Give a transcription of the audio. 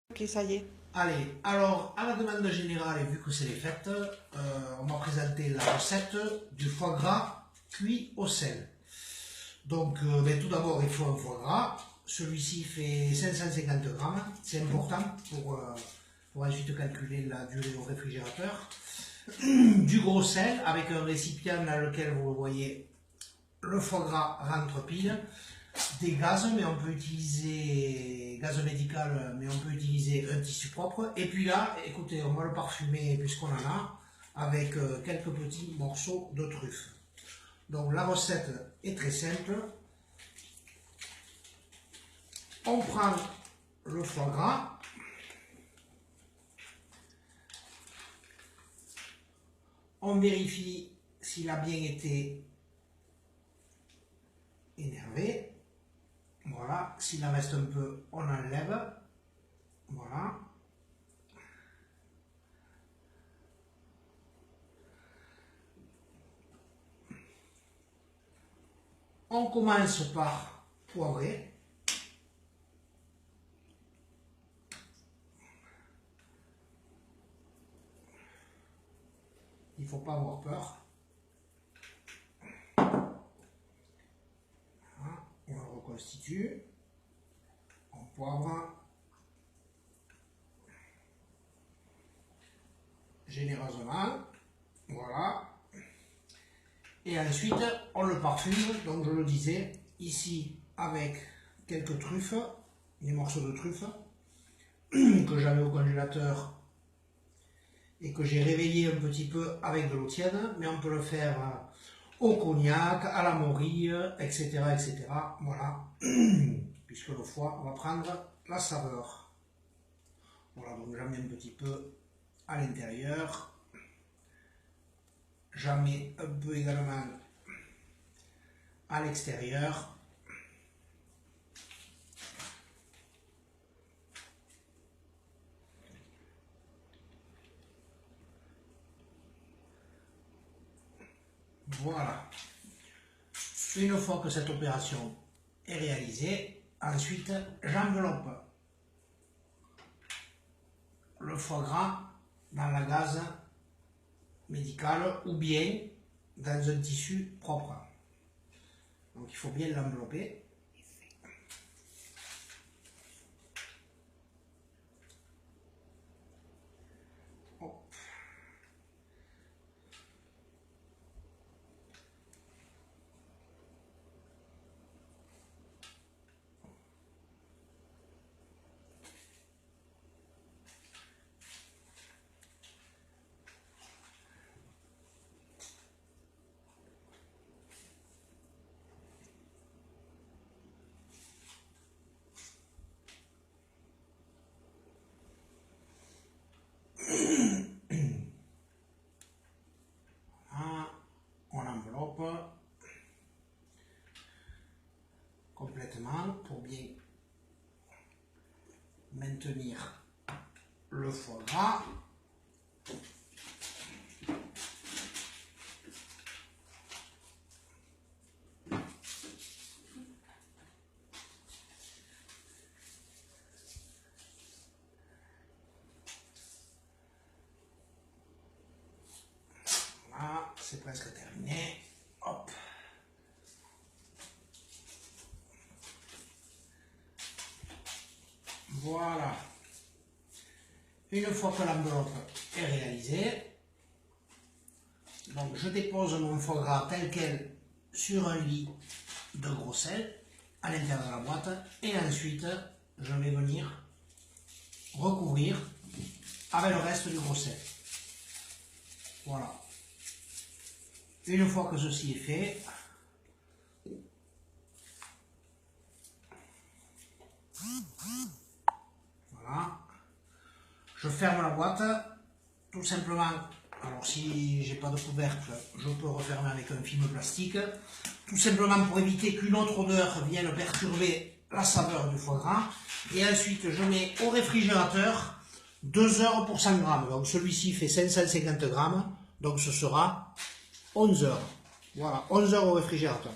Ok, ça y est. Allez, alors, à la demande générale, et vu que c'est les fêtes, on m'a présenté la recette du foie gras cuit au sel. Donc, tout d'abord, il faut un foie gras. Celui-ci fait 550 grammes. C'est important pour ensuite calculer la durée au réfrigérateur. Du gros sel avec un récipient dans lequel vous voyez le foie gras rentre pile. Des gaz, mais on peut utiliser gaz médical, mais on peut utiliser un tissu propre. Et puis là, écoutez, on va le parfumer puisqu'on en a avec quelques petits morceaux de truffe. Donc la recette est très simple. On prend le foie gras, on vérifie s'il a bien été énervé. Voilà, s'il en reste un peu, on enlève. Voilà. On commence par poivrer. Il ne faut pas avoir peur. Voilà. On le reconstitue. On poivre. Généreusement. Voilà. Et ensuite, on le parfume. Donc, je le disais, ici, avec quelques truffes, des morceaux de truffes que j'avais au congélateur et que j'ai réveillé un petit peu avec de l'eau tiède, mais on peut le faire au cognac, à la morille, etc., etc. Voilà, puisque le foie va prendre la saveur. Voilà, donc j'en mets un petit peu à l'intérieur. J'en mets un peu également à l'extérieur. Voilà. Une fois que cette opération est réalisée, ensuite j'enveloppe le foie gras dans la gaze médicale ou bien dans un tissu propre. Donc il faut bien l'envelopper. On enveloppe complètement pour bien maintenir le foie gras. Voilà, c'est presque terminé. Hop. Voilà. Une fois que l'enveloppe est réalisée, donc je dépose mon foie gras tel quel sur un lit de gros sel à l'intérieur de la boîte et ensuite je vais venir recouvrir avec le reste du gros sel. Voilà. Une fois que ceci est fait, voilà, je ferme la boîte, tout simplement. Alors si j'ai pas de couvercle, je peux refermer avec un film plastique, tout simplement pour éviter qu'une autre odeur vienne perturber la saveur du foie gras. Et ensuite je mets au réfrigérateur 2 heures pour 100 grammes. Donc celui-ci fait 550 grammes, donc ce sera 11 heures. Voilà, 11 heures au réfrigérateur.